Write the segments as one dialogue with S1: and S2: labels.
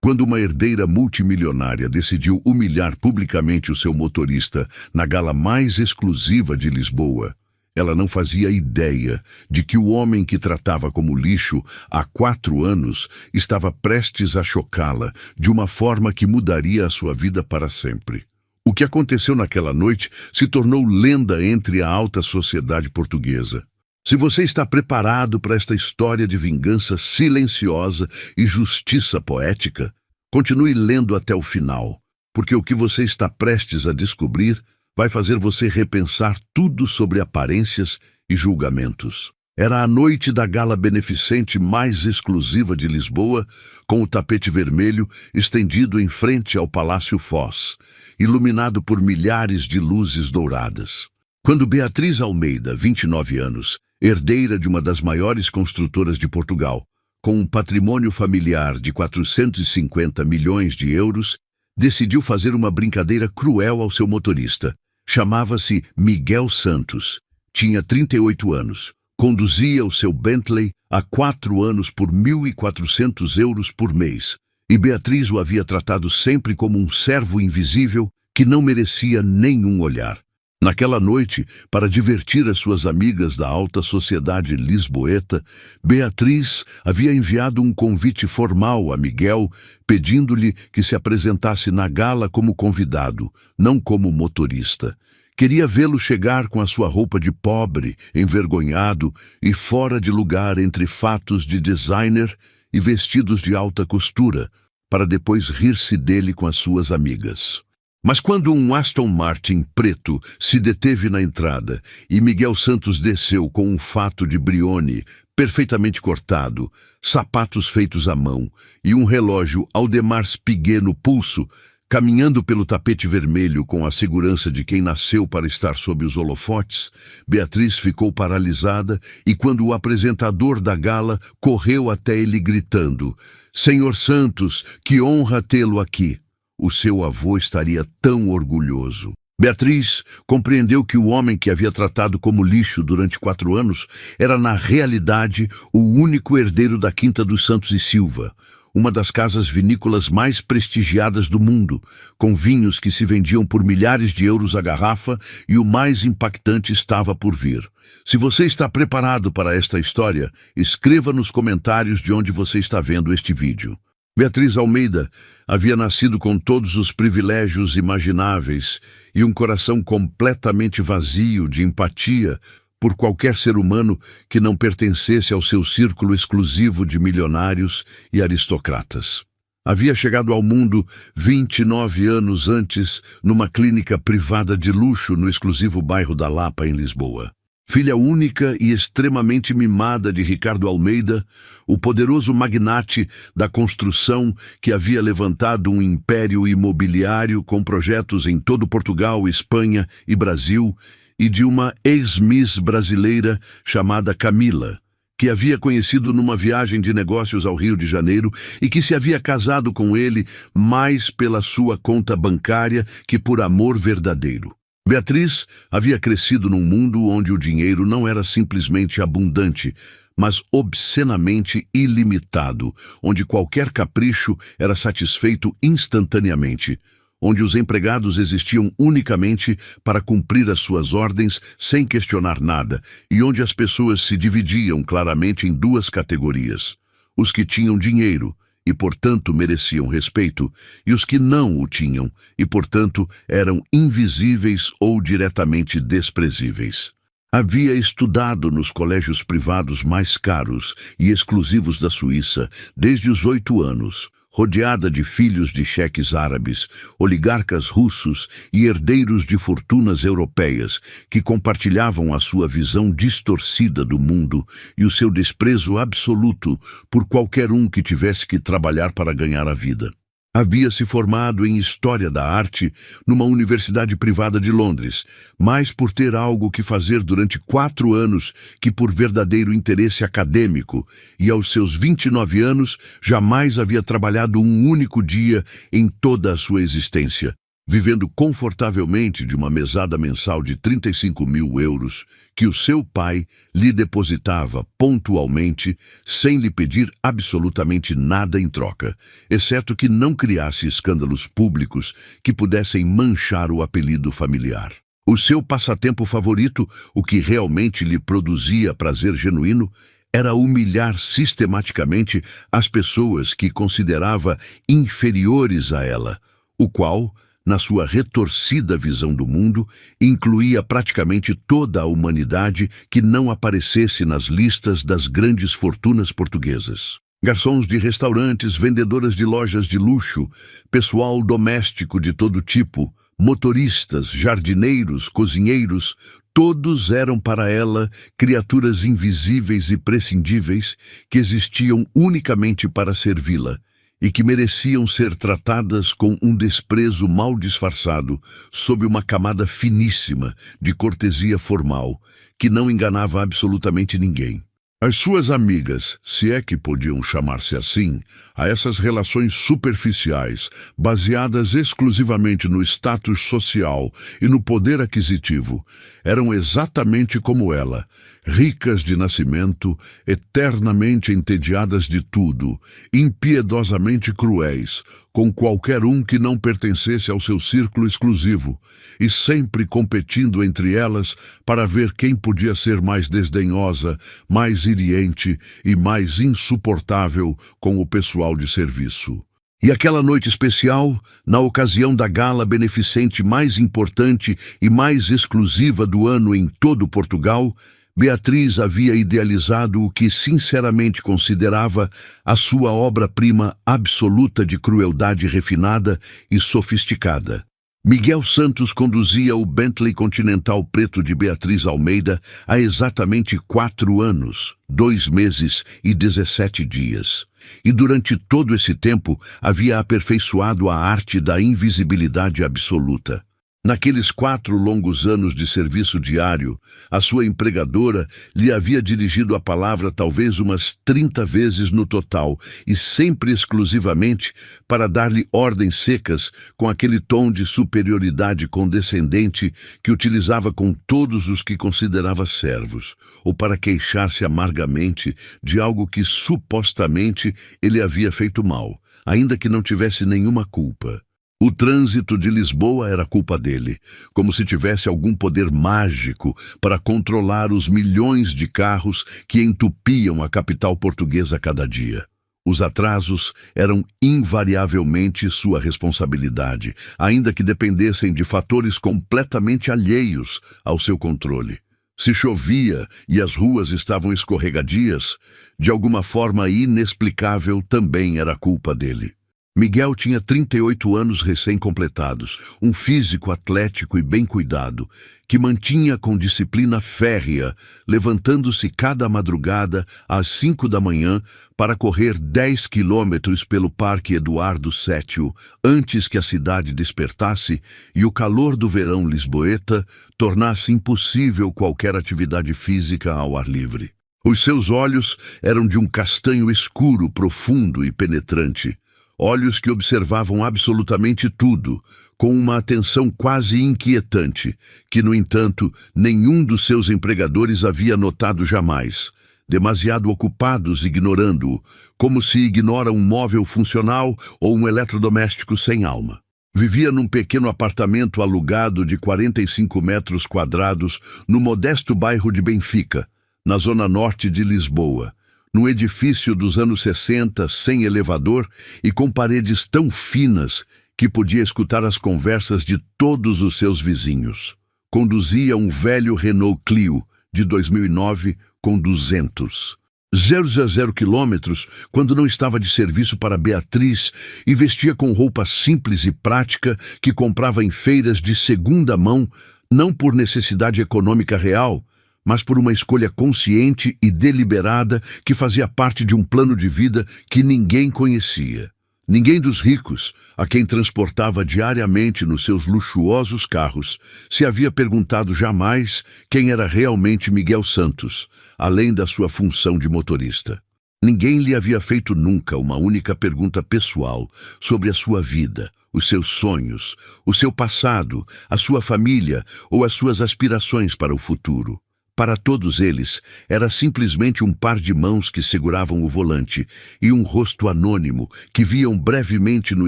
S1: Quando uma herdeira multimilionária decidiu humilhar publicamente o seu motorista na gala mais exclusiva de Lisboa, ela não fazia ideia de que o homem que tratava como lixo há 4 anos estava prestes a chocá-la de uma forma que mudaria a sua vida para sempre. O que aconteceu naquela noite se tornou lenda entre a alta sociedade portuguesa. Se você está preparado para esta história de vingança silenciosa e justiça poética, continue lendo até o final, porque o que você está prestes a descobrir vai fazer você repensar tudo sobre aparências e julgamentos. Era a noite da gala beneficente mais exclusiva de Lisboa, com o tapete vermelho estendido em frente ao Palácio Foz, iluminado por milhares de luzes douradas. Quando Beatriz Almeida, 29 anos, herdeira de uma das maiores construtoras de Portugal, com um patrimônio familiar de 450 milhões de euros, decidiu fazer uma brincadeira cruel ao seu motorista. Chamava-se Miguel Santos, tinha 38 anos, conduzia o seu Bentley há 4 anos por 1.400 euros por mês, e Beatriz o havia tratado sempre como um servo invisível que não merecia nenhum olhar. Naquela noite, para divertir as suas amigas da alta sociedade lisboeta, Beatriz havia enviado um convite formal a Miguel, pedindo-lhe que se apresentasse na gala como convidado, não como motorista. Queria vê-lo chegar com a sua roupa de pobre, envergonhado e fora de lugar entre fatos de designer e vestidos de alta costura, para depois rir-se dele com as suas amigas. Mas quando um Aston Martin preto se deteve na entrada e Miguel Santos desceu com um fato de Brioni perfeitamente cortado, sapatos feitos à mão e um relógio Audemars Piguet no pulso, caminhando pelo tapete vermelho com a segurança de quem nasceu para estar sob os holofotes, Beatriz ficou paralisada e quando o apresentador da gala correu até ele gritando: "Senhor Santos, que honra tê-lo aqui!" O seu avô estaria tão orgulhoso. Beatriz compreendeu que o homem que havia tratado como lixo durante 4 anos era, na realidade, o único herdeiro da Quinta dos Santos e Silva, uma das casas vinícolas mais prestigiadas do mundo, com vinhos que se vendiam por milhares de euros a garrafa, e o mais impactante estava por vir. Se você está preparado para esta história, escreva nos comentários de onde você está vendo este vídeo. Beatriz Almeida havia nascido com todos os privilégios imagináveis e um coração completamente vazio de empatia por qualquer ser humano que não pertencesse ao seu círculo exclusivo de milionários e aristocratas. Havia chegado ao mundo 29 anos antes numa clínica privada de luxo no exclusivo bairro da Lapa, em Lisboa. Filha única e extremamente mimada de Ricardo Almeida, o poderoso magnate da construção que havia levantado um império imobiliário com projetos em todo Portugal, Espanha e Brasil, e de uma ex-miss brasileira chamada Camila, que havia conhecido numa viagem de negócios ao Rio de Janeiro e que se havia casado com ele mais pela sua conta bancária que por amor verdadeiro. Beatriz havia crescido num mundo onde o dinheiro não era simplesmente abundante, mas obscenamente ilimitado, onde qualquer capricho era satisfeito instantaneamente, onde os empregados existiam unicamente para cumprir as suas ordens sem questionar nada, e onde as pessoas se dividiam claramente em 2 categorias: os que tinham dinheiro e, portanto, mereciam respeito, e os que não o tinham e, portanto, eram invisíveis ou diretamente desprezíveis. Havia estudado nos colégios privados mais caros e exclusivos da Suíça desde os 8 anos, rodeada de filhos de cheques árabes, oligarcas russos e herdeiros de fortunas europeias que compartilhavam a sua visão distorcida do mundo e o seu desprezo absoluto por qualquer um que tivesse que trabalhar para ganhar a vida. Havia se formado em História da Arte numa universidade privada de Londres, mais por ter algo que fazer durante 4 anos que por verdadeiro interesse acadêmico, e aos seus 29 anos jamais havia trabalhado um único dia em toda a sua existência. vivendo confortavelmente de uma mesada mensal de 35.000 euros que o seu pai lhe depositava pontualmente, sem lhe pedir absolutamente nada em troca, exceto que não criasse escândalos públicos que pudessem manchar o apelido familiar. O seu passatempo favorito, o que realmente lhe produzia prazer genuíno, era humilhar sistematicamente as pessoas que considerava inferiores a ela, o qual, na sua retorcida visão do mundo, incluía praticamente toda a humanidade que não aparecesse nas listas das grandes fortunas portuguesas. Garçons de restaurantes, vendedoras de lojas de luxo, pessoal doméstico de todo tipo, motoristas, jardineiros, cozinheiros, todos eram para ela criaturas invisíveis e prescindíveis que existiam unicamente para servi-la e que mereciam ser tratadas com um desprezo mal disfarçado sob uma camada finíssima de cortesia formal que não enganava absolutamente ninguém. As suas amigas, se é que podiam chamar-se assim, a essas relações superficiais, baseadas exclusivamente no status social e no poder aquisitivo, eram exatamente como ela, ricas de nascimento, eternamente entediadas de tudo, impiedosamente cruéis, com qualquer um que não pertencesse ao seu círculo exclusivo, e sempre competindo entre elas para ver quem podia ser mais desdenhosa, mais hiriente e mais insuportável com o pessoal de serviço. E aquela noite especial, na ocasião da gala beneficente mais importante e mais exclusiva do ano em todo Portugal, Beatriz havia idealizado o que sinceramente considerava a sua obra-prima absoluta de crueldade refinada e sofisticada. Miguel Santos conduzia o Bentley Continental preto de Beatriz Almeida há exatamente 4 anos, 2 meses e 17 dias. E durante todo esse tempo havia aperfeiçoado a arte da invisibilidade absoluta. Naqueles 4 longos anos de serviço diário, a sua empregadora lhe havia dirigido a palavra talvez umas 30 vezes no total, e sempre exclusivamente para dar-lhe ordens secas com aquele tom de superioridade condescendente que utilizava com todos os que considerava servos, ou para queixar-se amargamente de algo que supostamente ele havia feito mal, ainda que não tivesse nenhuma culpa. O trânsito de Lisboa era culpa dele, como se tivesse algum poder mágico para controlar os milhões de carros que entupiam a capital portuguesa cada dia. Os atrasos eram invariavelmente sua responsabilidade, ainda que dependessem de fatores completamente alheios ao seu controle. Se chovia e as ruas estavam escorregadias, de alguma forma inexplicável também era culpa dele. Miguel tinha 38 anos recém-completados, um físico atlético e bem cuidado, que mantinha com disciplina férrea, levantando-se cada madrugada às 5 da manhã para correr 10 quilômetros pelo Parque Eduardo VII, antes que a cidade despertasse e o calor do verão lisboeta tornasse impossível qualquer atividade física ao ar livre. Os seus olhos eram de um castanho escuro, profundo e penetrante. Olhos que observavam absolutamente tudo, com uma atenção quase inquietante, que, no entanto, nenhum dos seus empregadores havia notado jamais, demasiado ocupados ignorando-o, como se ignora um móvel funcional ou um eletrodoméstico sem alma. Vivia num pequeno apartamento alugado de 45 metros quadrados no modesto bairro de Benfica, na zona norte de Lisboa, num edifício dos anos 60, sem elevador e com paredes tão finas que podia escutar as conversas de todos os seus vizinhos. Conduzia um velho Renault Clio de 2009 com 200. 0 quilômetros quando não estava de serviço para Beatriz e vestia com roupa simples e prática que comprava em feiras de segunda mão, não por necessidade econômica real, mas por uma escolha consciente e deliberada que fazia parte de um plano de vida que ninguém conhecia. Ninguém dos ricos, a quem transportava diariamente nos seus luxuosos carros, se havia perguntado jamais quem era realmente Miguel Santos, além da sua função de motorista. Ninguém lhe havia feito nunca uma única pergunta pessoal sobre a sua vida, os seus sonhos, o seu passado, a sua família ou as suas aspirações para o futuro. Para todos eles, era simplesmente um par de mãos que seguravam o volante e um rosto anônimo que viam brevemente no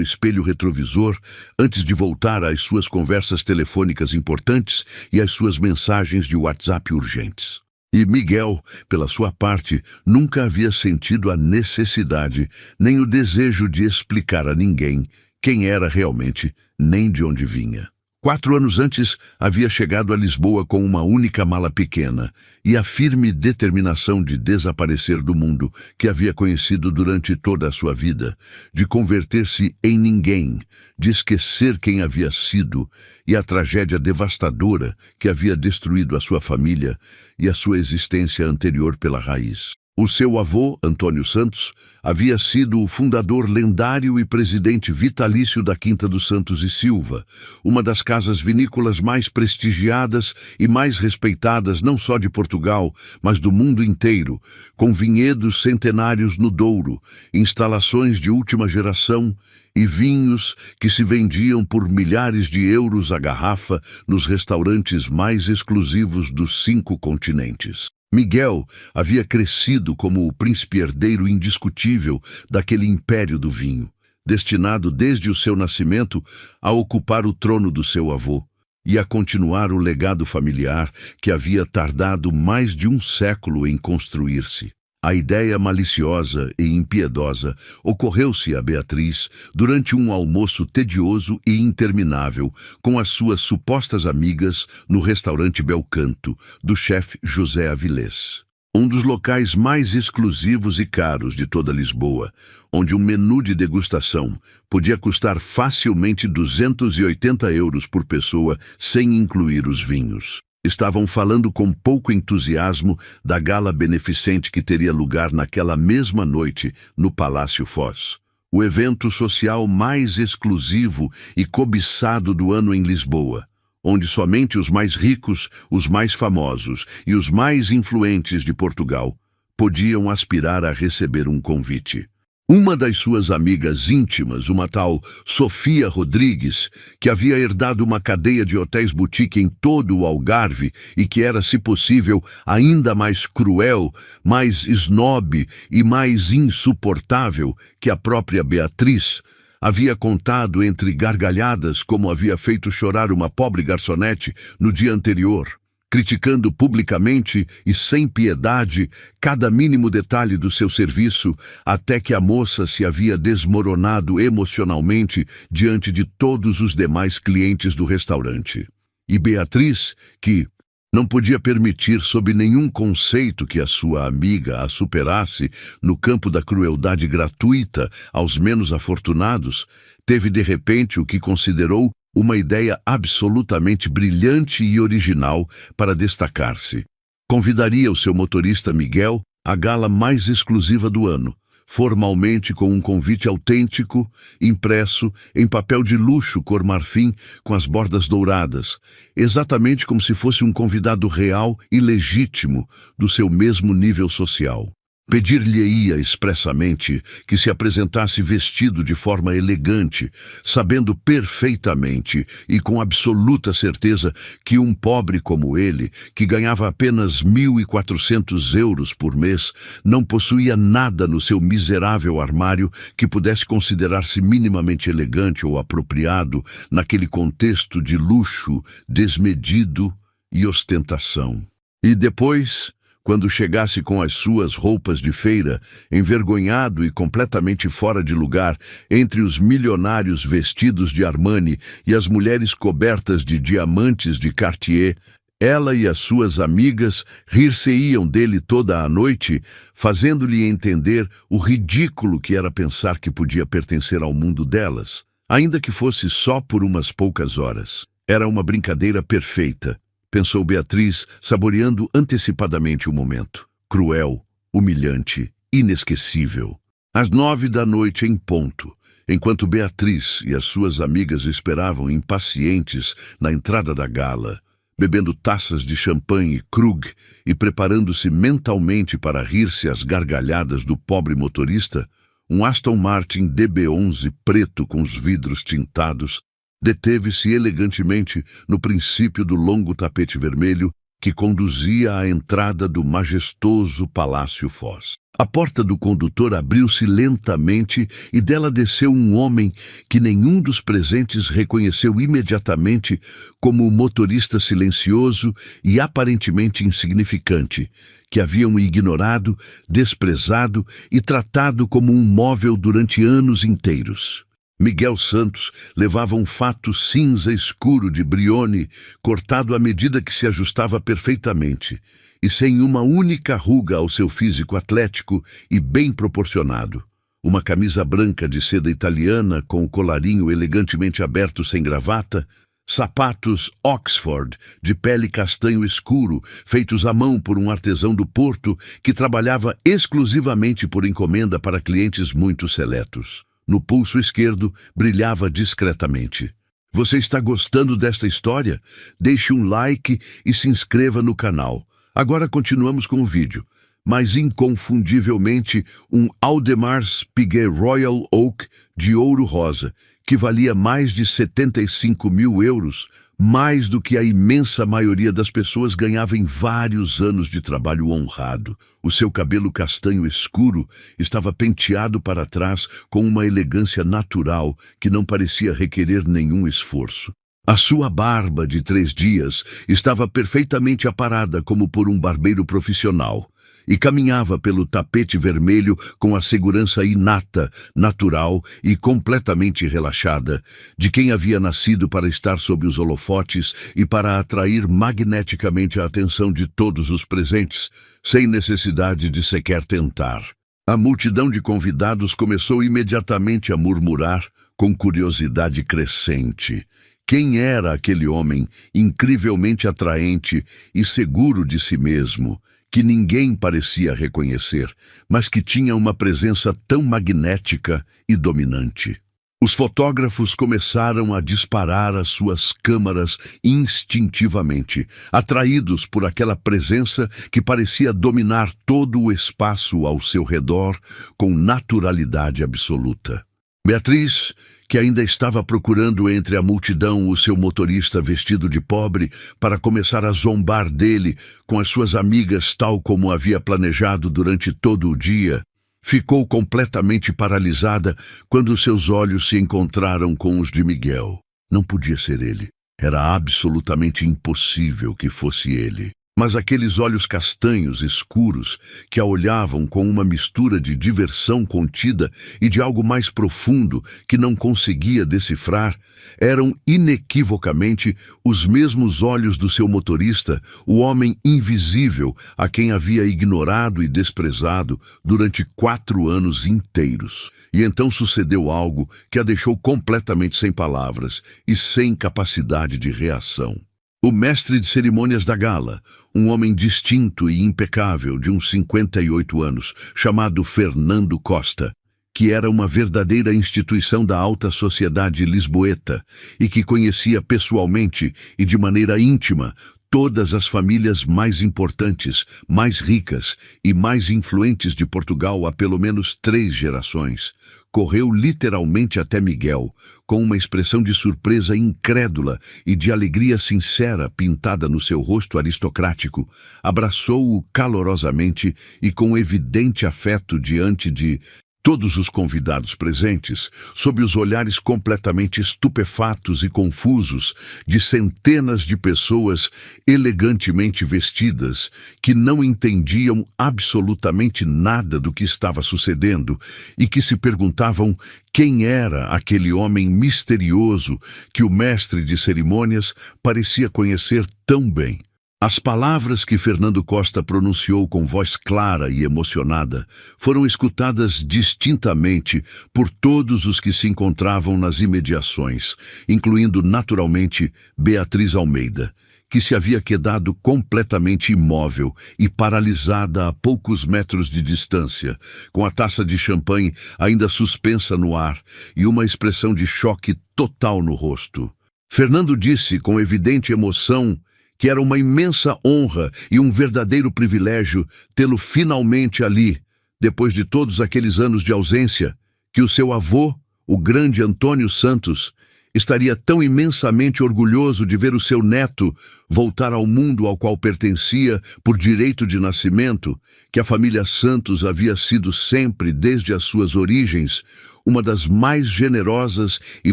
S1: espelho retrovisor antes de voltar às suas conversas telefônicas importantes e às suas mensagens de WhatsApp urgentes. E Miguel, pela sua parte, nunca havia sentido a necessidade nem o desejo de explicar a ninguém quem era realmente, nem de onde vinha. 4 anos antes, havia chegado a Lisboa com uma única mala pequena e a firme determinação de desaparecer do mundo que havia conhecido durante toda a sua vida, de converter-se em ninguém, de esquecer quem havia sido e a tragédia devastadora que havia destruído a sua família e a sua existência anterior pela raiz. O seu avô, Antônio Santos, havia sido o fundador lendário e presidente vitalício da Quinta dos Santos e Silva, uma das casas vinícolas mais prestigiadas e mais respeitadas não só de Portugal, mas do mundo inteiro, com vinhedos centenários no Douro, instalações de última geração e vinhos que se vendiam por milhares de euros a garrafa nos restaurantes mais exclusivos dos 5 continentes. Miguel havia crescido como o príncipe herdeiro indiscutível daquele império do vinho, destinado desde o seu nascimento a ocupar o trono do seu avô e a continuar o legado familiar que havia tardado mais de um século em construir-se. A ideia maliciosa e impiedosa ocorreu-se a Beatriz durante um almoço tedioso e interminável com as suas supostas amigas no restaurante Belcanto, do chefe José Avilés. Um dos locais mais exclusivos e caros de toda Lisboa, onde um menu de degustação podia custar facilmente 280 euros por pessoa sem incluir os vinhos. Estavam falando com pouco entusiasmo da gala beneficente que teria lugar naquela mesma noite no Palácio Foz. O evento social mais exclusivo e cobiçado do ano em Lisboa, onde somente os mais ricos, os mais famosos e os mais influentes de Portugal podiam aspirar a receber um convite. Uma das suas amigas íntimas, uma tal Sofia Rodrigues, que havia herdado uma cadeia de hotéis boutique em todo o Algarve e que era, se possível, ainda mais cruel, mais snob e mais insuportável que a própria Beatriz, havia contado entre gargalhadas como havia feito chorar uma pobre garçonete no dia anterior, criticando publicamente e sem piedade cada mínimo detalhe do seu serviço, até que a moça se havia desmoronado emocionalmente diante de todos os demais clientes do restaurante. E Beatriz, que não podia permitir sob nenhum conceito que a sua amiga a superasse no campo da crueldade gratuita aos menos afortunados, teve de repente o que considerou uma ideia absolutamente brilhante e original para destacar-se. Convidaria o seu motorista Miguel à gala mais exclusiva do ano, formalmente com um convite autêntico, impresso em papel de luxo cor marfim com as bordas douradas, exatamente como se fosse um convidado real e legítimo do seu mesmo nível social. Pedir-lhe-ia expressamente que se apresentasse vestido de forma elegante, sabendo perfeitamente e com absoluta certeza que um pobre como ele, que ganhava apenas 1.400 euros por mês, não possuía nada no seu miserável armário que pudesse considerar-se minimamente elegante ou apropriado naquele contexto de luxo, desmedido e ostentação. E depois, quando chegasse com as suas roupas de feira, envergonhado e completamente fora de lugar, entre os milionários vestidos de Armani e as mulheres cobertas de diamantes de Cartier, ela e as suas amigas rir-se-iam dele toda a noite, fazendo-lhe entender o ridículo que era pensar que podia pertencer ao mundo delas, ainda que fosse só por umas poucas horas. Era uma brincadeira perfeita, pensou Beatriz, saboreando antecipadamente o momento. Cruel, humilhante, inesquecível. Às 9 da noite em ponto, enquanto Beatriz e as suas amigas esperavam impacientes na entrada da gala, bebendo taças de champanhe Krug e preparando-se mentalmente para rir-se às gargalhadas do pobre motorista, um Aston Martin DB11 preto com os vidros tintados deteve-se elegantemente no princípio do longo tapete vermelho que conduzia à entrada do majestoso Palácio Foz. A porta do condutor abriu-se lentamente e dela desceu um homem que nenhum dos presentes reconheceu imediatamente como o motorista silencioso e aparentemente insignificante, que haviam ignorado, desprezado e tratado como um móvel durante anos inteiros. Miguel Santos levava um fato cinza escuro de Brioni, cortado à medida que se ajustava perfeitamente, e sem uma única ruga ao seu físico atlético e bem proporcionado. Uma camisa branca de seda italiana com o colarinho elegantemente aberto sem gravata, sapatos Oxford de pele castanho escuro, feitos à mão por um artesão do Porto que trabalhava exclusivamente por encomenda para clientes muito seletos. No pulso esquerdo brilhava discretamente. Você está gostando desta história? Deixe um like e se inscreva no canal. Agora continuamos com o vídeo. Mas inconfundivelmente um Audemars Piguet Royal Oak de ouro rosa, que valia mais de 75 mil euros, mais do que a imensa maioria das pessoas ganhava em vários anos de trabalho honrado. O seu cabelo castanho escuro estava penteado para trás com uma elegância natural que não parecia requerer nenhum esforço. A sua barba de 3 dias estava perfeitamente aparada como por um barbeiro profissional e caminhava pelo tapete vermelho com a segurança inata, natural e completamente relaxada de quem havia nascido para estar sob os holofotes e para atrair magneticamente a atenção de todos os presentes, sem necessidade de sequer tentar. A multidão de convidados começou imediatamente a murmurar com curiosidade crescente. Quem era aquele homem incrivelmente atraente e seguro de si mesmo, que ninguém parecia reconhecer, mas que tinha uma presença tão magnética e dominante? Os fotógrafos começaram a disparar as suas câmaras instintivamente, atraídos por aquela presença que parecia dominar todo o espaço ao seu redor com naturalidade absoluta. Beatriz, que ainda estava procurando entre a multidão o seu motorista vestido de pobre para começar a zombar dele com as suas amigas tal como havia planejado durante todo o dia, ficou completamente paralisada quando seus olhos se encontraram com os de Miguel. Não podia ser ele. Era absolutamente impossível que fosse ele. Mas aqueles olhos castanhos escuros que a olhavam com uma mistura de diversão contida e de algo mais profundo que não conseguia decifrar, eram inequivocamente os mesmos olhos do seu motorista, o homem invisível a quem havia ignorado e desprezado durante 4 anos inteiros. E então sucedeu algo que a deixou completamente sem palavras e sem capacidade de reação. O mestre de cerimônias da gala, um homem distinto e impecável de uns 58 anos, chamado Fernando Costa, que era uma verdadeira instituição da alta sociedade lisboeta e que conhecia pessoalmente e de maneira íntima todas as famílias mais importantes, mais ricas e mais influentes de Portugal há pelo menos 3 gerações, correu literalmente até Miguel, com uma expressão de surpresa incrédula e de alegria sincera pintada no seu rosto aristocrático, abraçou-o calorosamente e com evidente afeto diante de todos os convidados presentes, sob os olhares completamente estupefatos e confusos de centenas de pessoas elegantemente vestidas que não entendiam absolutamente nada do que estava sucedendo e que se perguntavam quem era aquele homem misterioso que o mestre de cerimônias parecia conhecer tão bem. As palavras que Fernando Costa pronunciou com voz clara e emocionada foram escutadas distintamente por todos os que se encontravam nas imediações, incluindo naturalmente Beatriz Almeida, que se havia quedado completamente imóvel e paralisada a poucos metros de distância, com a taça de champanhe ainda suspensa no ar e uma expressão de choque total no rosto. Fernando disse com evidente emoção que era uma imensa honra e um verdadeiro privilégio tê-lo finalmente ali, depois de todos aqueles anos de ausência, que o seu avô, o grande Antônio Santos, estaria tão imensamente orgulhoso de ver o seu neto voltar ao mundo ao qual pertencia por direito de nascimento, que a família Santos havia sido sempre, desde as suas origens, uma das mais generosas e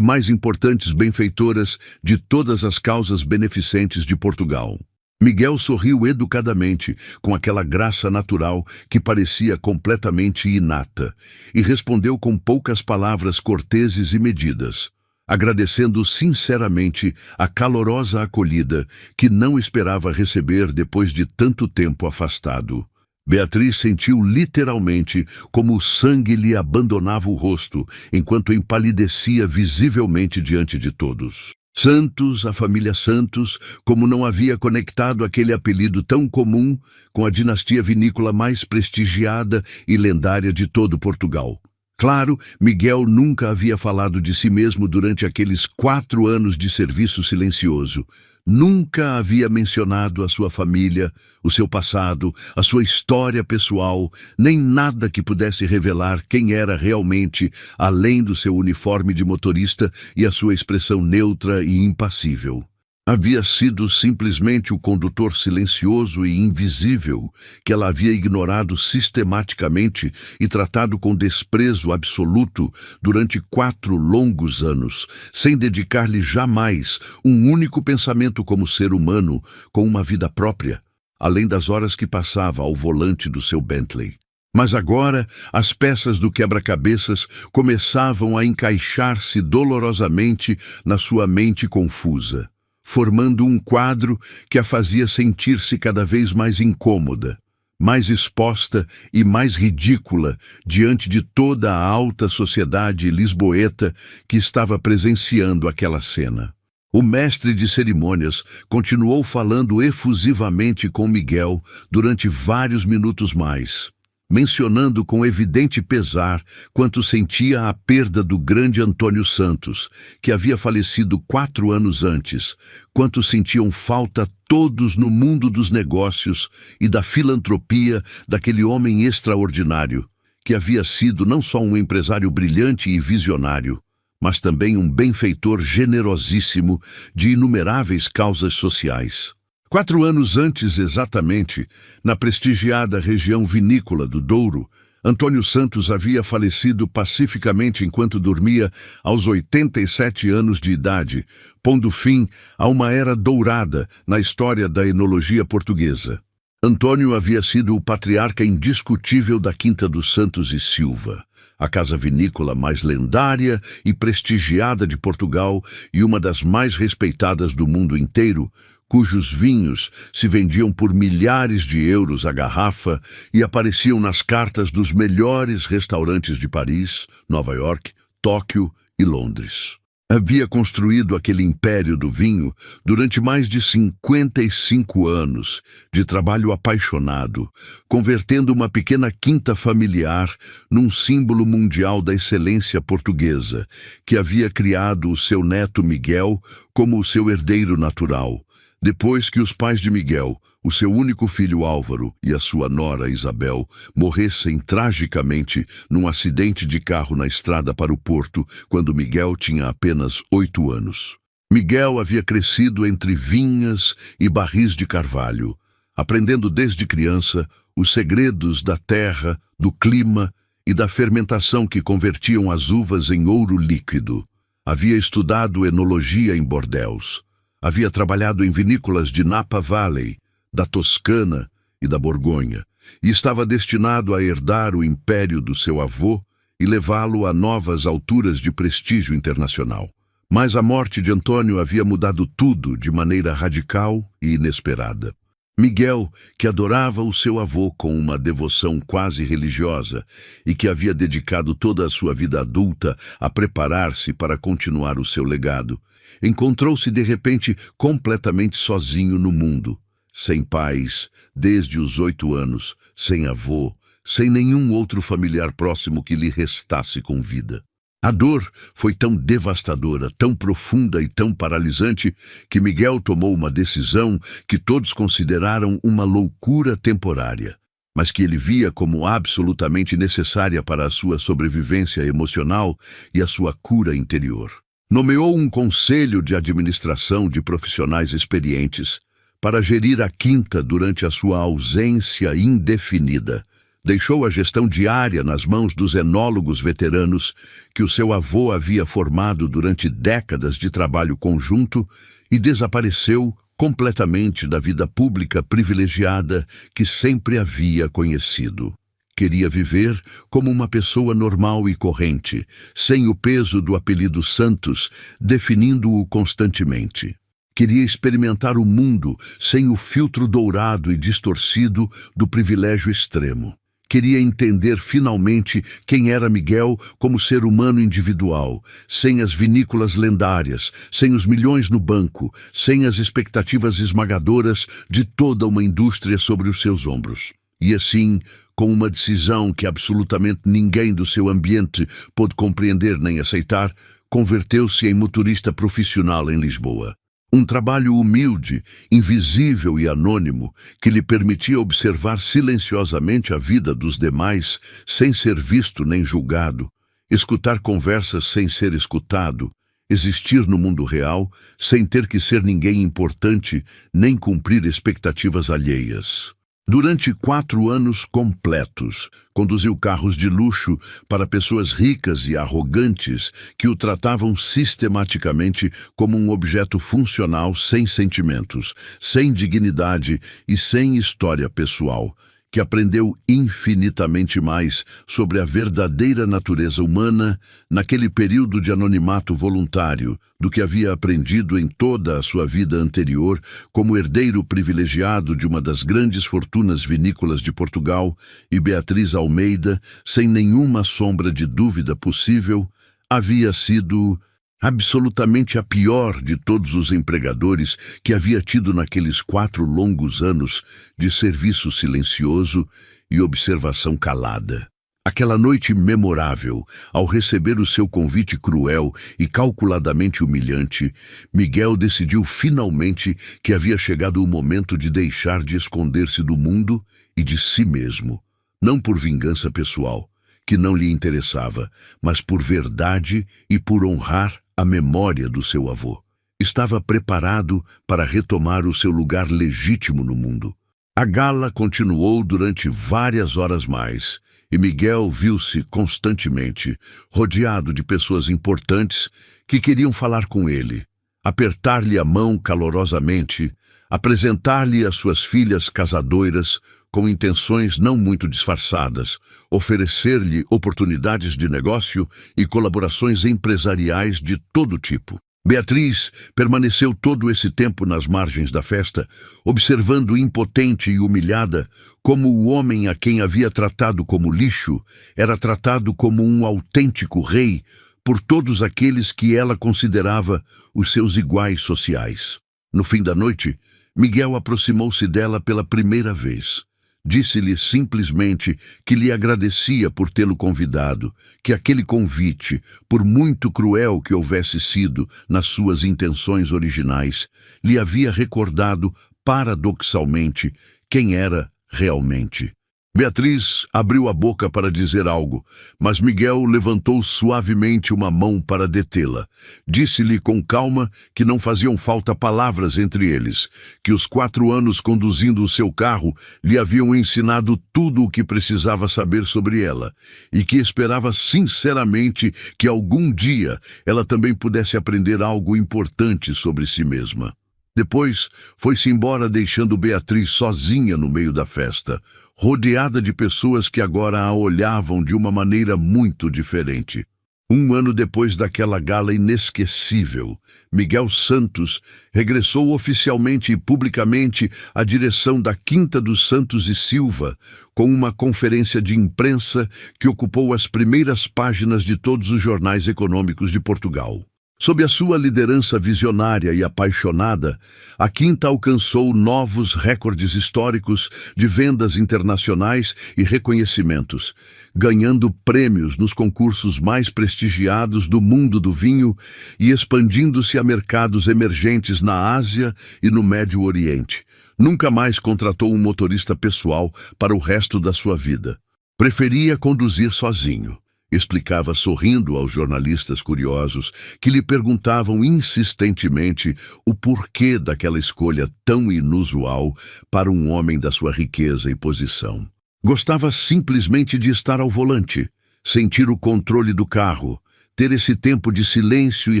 S1: mais importantes benfeitoras de todas as causas beneficentes de Portugal. Miguel sorriu educadamente, com aquela graça natural que parecia completamente inata, e respondeu com poucas palavras corteses e medidas, agradecendo sinceramente a calorosa acolhida que não esperava receber depois de tanto tempo afastado. Beatriz sentiu literalmente como o sangue lhe abandonava o rosto, enquanto empalidecia visivelmente diante de todos. Santos, a família Santos, como não havia conectado aquele apelido tão comum com a dinastia vinícola mais prestigiada e lendária de todo Portugal. Claro, Miguel nunca havia falado de si mesmo durante aqueles 4 anos de serviço silencioso. Nunca havia mencionado a sua família, o seu passado, a sua história pessoal, nem nada que pudesse revelar quem era realmente, além do seu uniforme de motorista e a sua expressão neutra e impassível. Havia sido simplesmente o condutor silencioso e invisível que ela havia ignorado sistematicamente e tratado com desprezo absoluto durante 4 longos anos, sem dedicar-lhe jamais um único pensamento como ser humano com uma vida própria, além das horas que passava ao volante do seu Bentley. Mas agora, as peças do quebra-cabeças começavam a encaixar-se dolorosamente na sua mente confusa, formando um quadro que a fazia sentir-se cada vez mais incômoda, mais exposta e mais ridícula diante de toda a alta sociedade lisboeta que estava presenciando aquela cena. O mestre de cerimônias continuou falando efusivamente com Miguel durante vários minutos mais, mencionando com evidente pesar quanto sentia a perda do grande Antônio Santos, que havia falecido 4 anos antes, quanto sentiam falta todos no mundo dos negócios e da filantropia daquele homem extraordinário, que havia sido não só um empresário brilhante e visionário, mas também um benfeitor generosíssimo de inumeráveis causas sociais. 4 anos antes exatamente, na prestigiada região vinícola do Douro, Antônio Santos havia falecido pacificamente enquanto dormia aos 87 anos de idade, pondo fim a uma era dourada na história da enologia portuguesa. Antônio havia sido o patriarca indiscutível da Quinta dos Santos e Silva, a casa vinícola mais lendária e prestigiada de Portugal e uma das mais respeitadas do mundo inteiro, cujos vinhos se vendiam por milhares de euros a garrafa e apareciam nas cartas dos melhores restaurantes de Paris, Nova York, Tóquio e Londres. Havia construído aquele império do vinho durante mais de 55 anos de trabalho apaixonado, convertendo uma pequena quinta familiar num símbolo mundial da excelência portuguesa, que havia criado o seu neto Miguel como o seu herdeiro natural, depois que os pais de Miguel, o seu único filho Álvaro e a sua nora Isabel morressem tragicamente num acidente de carro na estrada para o Porto, quando Miguel tinha apenas 8 anos. Miguel havia crescido entre vinhas e barris de carvalho, aprendendo desde criança os segredos da terra, do clima e da fermentação que convertiam as uvas em ouro líquido. Havia estudado enologia em Bordeaux. Havia trabalhado em vinícolas de Napa Valley, da Toscana e da Borgonha, e estava destinado a herdar o império do seu avô e levá-lo a novas alturas de prestígio internacional. Mas a morte de Antônio havia mudado tudo de maneira radical e inesperada. Miguel, que adorava o seu avô com uma devoção quase religiosa e que havia dedicado toda a sua vida adulta a preparar-se para continuar o seu legado, encontrou-se de repente completamente sozinho no mundo, sem pais, desde os 8 anos, sem avô, sem nenhum outro familiar próximo que lhe restasse com vida. A dor foi tão devastadora, tão profunda e tão paralisante que Miguel tomou uma decisão que todos consideraram uma loucura temporária, mas que ele via como absolutamente necessária para a sua sobrevivência emocional e a sua cura interior. Nomeou um conselho de administração de profissionais experientes para gerir a quinta durante a sua ausência indefinida. Deixou a gestão diária nas mãos dos enólogos veteranos que o seu avô havia formado durante décadas de trabalho conjunto e desapareceu completamente da vida pública privilegiada que sempre havia conhecido. Queria viver como uma pessoa normal e corrente, sem o peso do apelido Santos definindo-o constantemente. Queria experimentar o mundo sem o filtro dourado e distorcido do privilégio extremo. Queria entender finalmente quem era Miguel como ser humano individual, sem as vinícolas lendárias, sem os milhões no banco, sem as expectativas esmagadoras de toda uma indústria sobre os seus ombros. E assim, com uma decisão que absolutamente ninguém do seu ambiente pôde compreender nem aceitar, converteu-se em motorista profissional em Lisboa. Um trabalho humilde, invisível e anônimo que lhe permitia observar silenciosamente a vida dos demais sem ser visto nem julgado, escutar conversas sem ser escutado, existir no mundo real sem ter que ser ninguém importante nem cumprir expectativas alheias. Durante 4 anos completos, conduziu carros de luxo para pessoas ricas e arrogantes que o tratavam sistematicamente como um objeto funcional sem sentimentos, sem dignidade e sem história pessoal, que aprendeu infinitamente mais sobre a verdadeira natureza humana naquele período de anonimato voluntário do que havia aprendido em toda a sua vida anterior como herdeiro privilegiado de uma das grandes fortunas vinícolas de Portugal, e Beatriz Almeida, sem nenhuma sombra de dúvida possível, havia sido absolutamente a pior de todos os empregadores que havia tido naqueles 4 longos anos de serviço silencioso e observação calada. Aquela noite memorável, ao receber o seu convite cruel e calculadamente humilhante, Miguel decidiu finalmente que havia chegado o momento de deixar de esconder-se do mundo e de si mesmo, não por vingança pessoal, que não lhe interessava, mas por verdade e por honrar a memória do seu avô. Estava preparado para retomar o seu lugar legítimo no mundo. A gala continuou durante várias horas mais, e Miguel viu-se constantemente rodeado de pessoas importantes que queriam falar com ele, apertar-lhe a mão calorosamente, apresentar-lhe as suas filhas casadoiras com intenções não muito disfarçadas, oferecer-lhe oportunidades de negócio e colaborações empresariais de todo tipo. Beatriz permaneceu todo esse tempo nas margens da festa, observando impotente e humilhada como o homem a quem havia tratado como lixo era tratado como um autêntico rei por todos aqueles que ela considerava os seus iguais sociais. No fim da noite, Miguel aproximou-se dela pela primeira vez. Disse-lhe simplesmente que lhe agradecia por tê-lo convidado, que aquele convite, por muito cruel que houvesse sido nas suas intenções originais, lhe havia recordado, paradoxalmente, quem era realmente. Beatriz abriu a boca para dizer algo, mas Miguel levantou suavemente uma mão para detê-la. Disse-lhe com calma que não faziam falta palavras entre eles, que os 4 anos conduzindo o seu carro lhe haviam ensinado tudo o que precisava saber sobre ela, e que esperava sinceramente que algum dia ela também pudesse aprender algo importante sobre si mesma. Depois, foi-se embora deixando Beatriz sozinha no meio da festa, rodeada de pessoas que agora a olhavam de uma maneira muito diferente. 1 ano depois daquela gala inesquecível, Miguel Santos regressou oficialmente e publicamente à direção da Quinta dos Santos e Silva, com uma conferência de imprensa que ocupou as primeiras páginas de todos os jornais econômicos de Portugal. Sob a sua liderança visionária e apaixonada, a Quinta alcançou novos recordes históricos de vendas internacionais e reconhecimentos, ganhando prêmios nos concursos mais prestigiados do mundo do vinho e expandindo-se a mercados emergentes na Ásia e no Médio Oriente. Nunca mais contratou um motorista pessoal para o resto da sua vida. Preferia conduzir sozinho. Explicava sorrindo aos jornalistas curiosos que lhe perguntavam insistentemente o porquê daquela escolha tão inusual para um homem da sua riqueza e posição. Gostava simplesmente de estar ao volante, sentir o controle do carro, ter esse tempo de silêncio e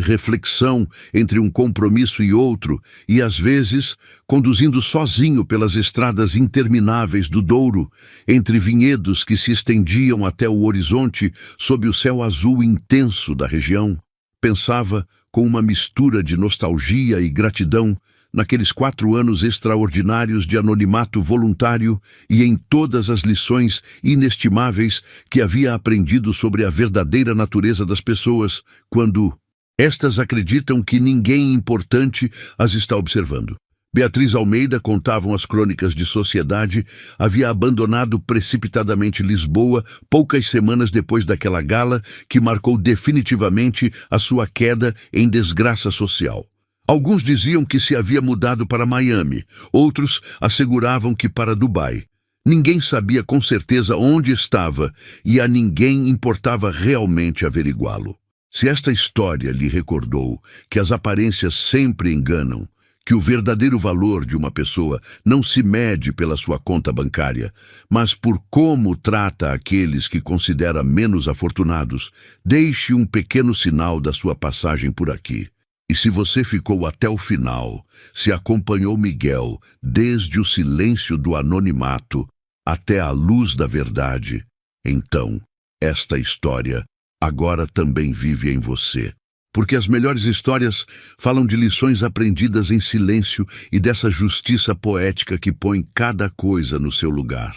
S1: reflexão entre um compromisso e outro e, às vezes, conduzindo sozinho pelas estradas intermináveis do Douro, entre vinhedos que se estendiam até o horizonte sob o céu azul intenso da região. Pensava, com uma mistura de nostalgia e gratidão, naqueles 4 anos extraordinários de anonimato voluntário e em todas as lições inestimáveis que havia aprendido sobre a verdadeira natureza das pessoas, quando estas acreditam que ninguém importante as está observando. Beatriz Almeida, contavam as crônicas de sociedade, havia abandonado precipitadamente Lisboa poucas semanas depois daquela gala que marcou definitivamente a sua queda em desgraça social. Alguns diziam que se havia mudado para Miami, outros asseguravam que para Dubai. Ninguém sabia com certeza onde estava e a ninguém importava realmente averiguá-lo. Se esta história lhe recordou que as aparências sempre enganam, que o verdadeiro valor de uma pessoa não se mede pela sua conta bancária, mas por como trata aqueles que considera menos afortunados, deixe um pequeno sinal da sua passagem por aqui. E se você ficou até o final, se acompanhou Miguel desde o silêncio do anonimato até a luz da verdade, então esta história agora também vive em você. Porque as melhores histórias falam de lições aprendidas em silêncio e dessa justiça poética que põe cada coisa no seu lugar.